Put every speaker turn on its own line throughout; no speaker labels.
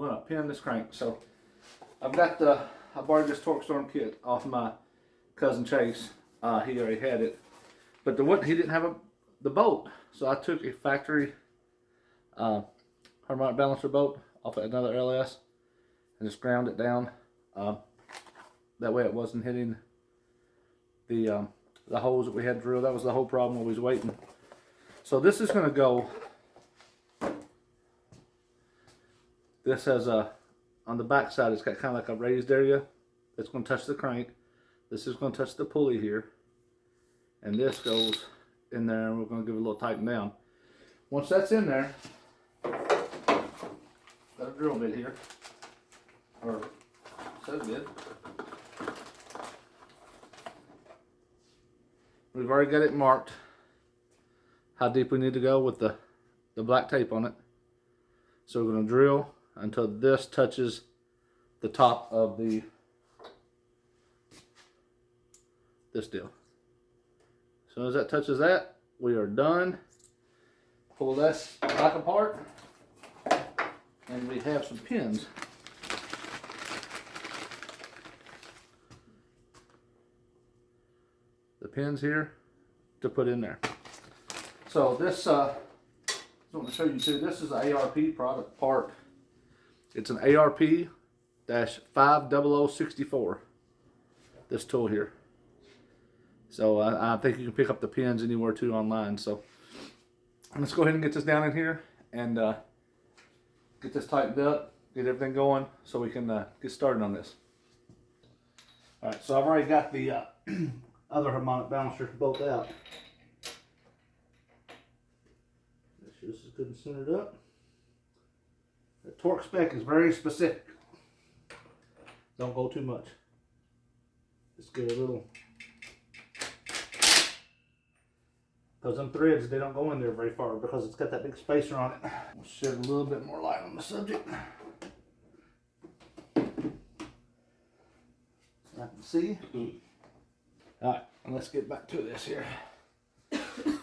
we're gonna pin this crank. So I've got I borrowed this Torqstorm kit off my cousin Chase. He already had it, but he didn't have the bolt. So I took a factory harmonic balancer bolt off of another LS and just ground it down. That way it wasn't hitting the holes that we had drilled. That was the whole problem while we was waiting. So this is going to go. This has on the back side, it's got kind of like a raised area that's going to touch the crank. This is going to touch the pulley here, and this goes in there, and we're going to give it a little tighten down. Once that's in there, got a drill bit here, or so good. We've already got it marked how deep we need to go with the black tape on it. So we're going to drill until this touches the top of this deal. As soon as that touches that, we are done. Pull that back apart, and we have some pins. The pins here to put in there. So this, I want to show you too. This is an ARP product part. It's an ARP-50064. This tool here. So I think you can pick up the pins anywhere too online. So let's go ahead and get this down in here and get this tightened up, get everything going, so we can get started on this. All right. So I've already got the other harmonic balancer bolt out. Make sure this is good and centered up. The torque spec is very specific. Don't go too much. Just get a little, because them threads, they don't go in there very far because it's got that big spacer on it. We'll shed a little bit more light on the subject. I can see. Alright, let's get back to this here.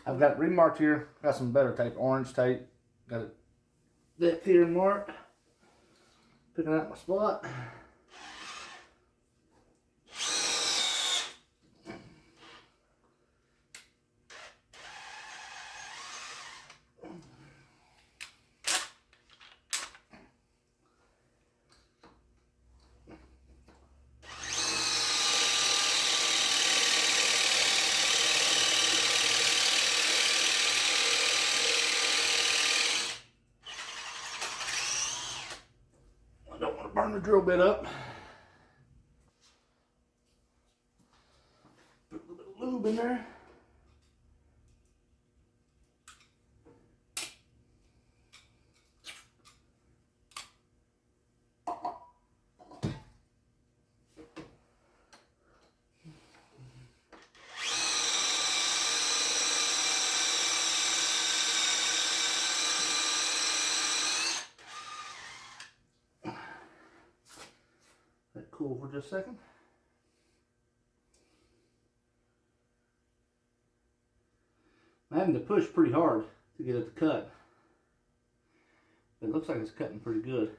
I've got it remarked here. Got some better tape, orange tape. Got it depth here marked. Picking out my spot. Burn the drill bit up. Put a little bit of lube in there. Cool for just a second. I'm having to push pretty hard to get it to cut. It looks like it's cutting pretty good.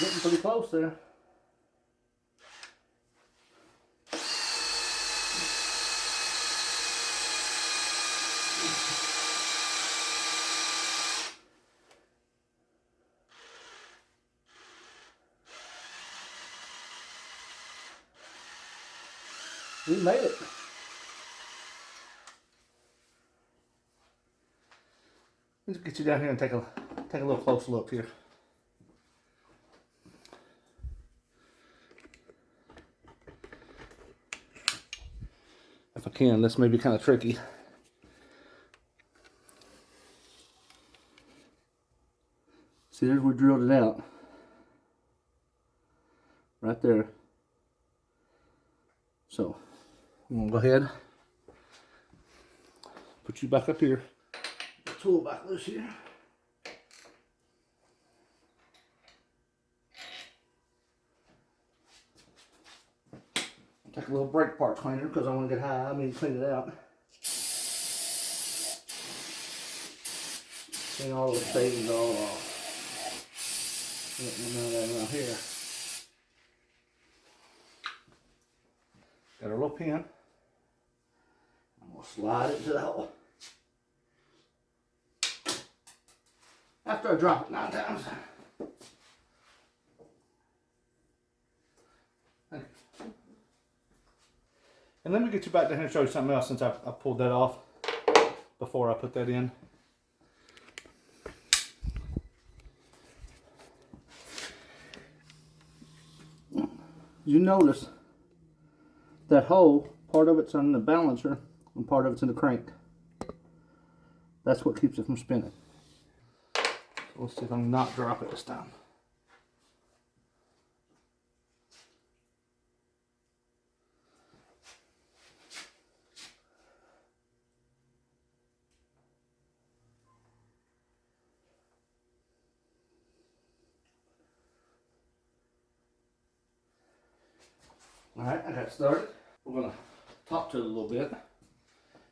Getting pretty close there. We made it. Let's get you down here and take a little close look here. If I can, this may be kind of tricky. See, there's where we drilled it out. Right there. So, I'm gonna go ahead, put you back up here. Tool back loose here. Take a little brake part cleaner because I want to get high. I mean, clean it out. Clean all the stains all off. None of that around here. Got our little pin. I'm gonna slide it to the hole. After I drop it 9 times. And let me get you back down here and show you something else since I pulled that off before I put that in. You notice that hole, part of it's on the balancer and part of it's in the crank. That's what keeps it from spinning. So let's see if I can not drop it this time. Alright, I got started. We're going to talk to it a little bit,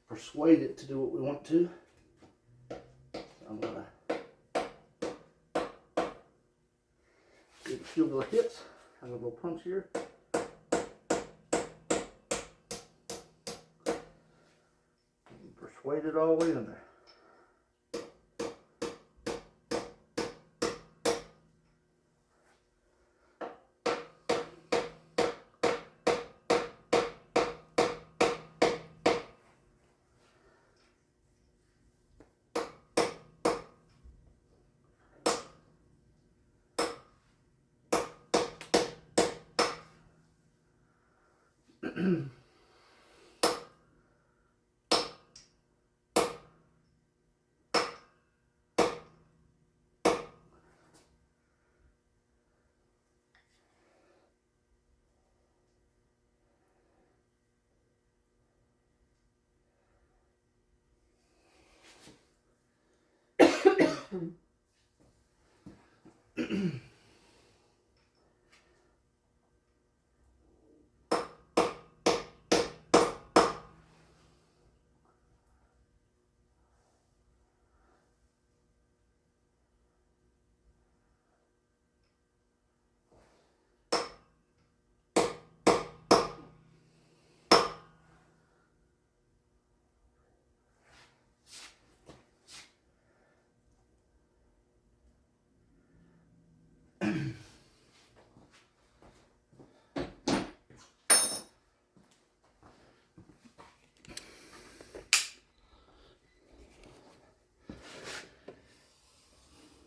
persuade it to do what we want to. So I'm going to give it a few little hits. I have a little punch here. Persuade it all the way in there.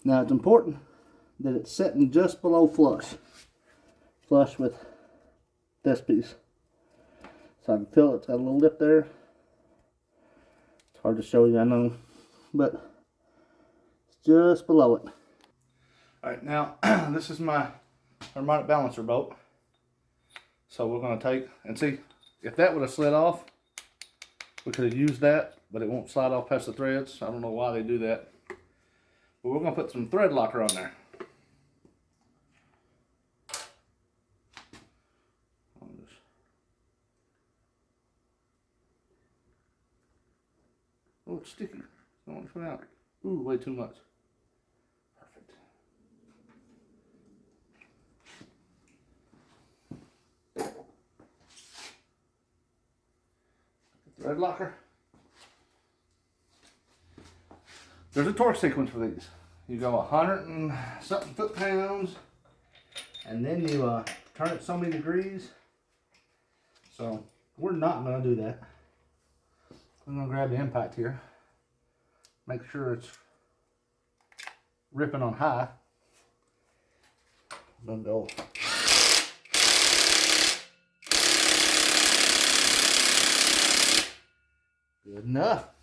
Now it's important that it's sitting just below flush with this piece. So I can feel it's got a little lip there. It's hard to show you, I know, but it's just below it. Alright, now this is my harmonic balancer bolt. So we're going to take, and see, if that would have slid off, we could have used that, but it won't slide off past the threads. I don't know why they do that. But we're going to put some thread locker on there. Oh, it's sticky. Don't want to come out. Ooh, way too much. Perfect. Thread locker. There's a torque sequence for these. You go 100 and something foot-pounds, and then you turn it so many degrees. So We're not going to do that. I'm going to grab the impact here. Make sure it's ripping on high. I'm going to go. Good enough.